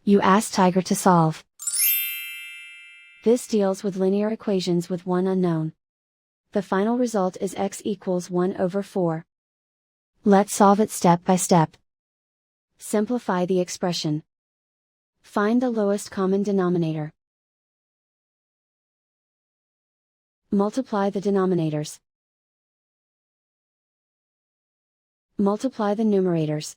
You ask Tiger to solve. This deals with linear equations with one unknown. The final result is x equals 1 over 4. Let's solve it step by step. Simplify the expression. Find the lowest common denominator. Multiply the denominators. Multiply the numerators.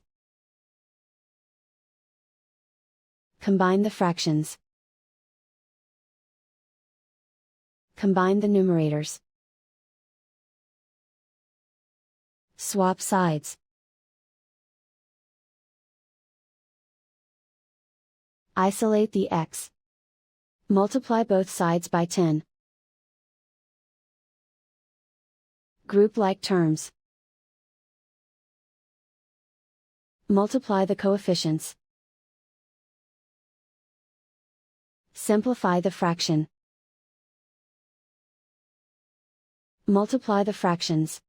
Combine the fractions. Combine the numerators. Swap sides. Isolate the x. Multiply both sides by 10. Group like terms. Multiply the coefficients. Simplify the fraction. Multiply the fractions.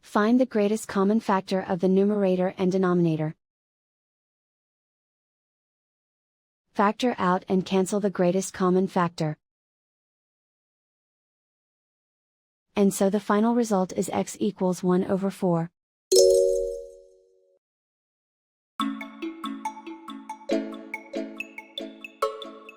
Find the greatest common factor of the numerator and denominator. Factor out and cancel the greatest common factor. And so the final result is x equals 1 over 4.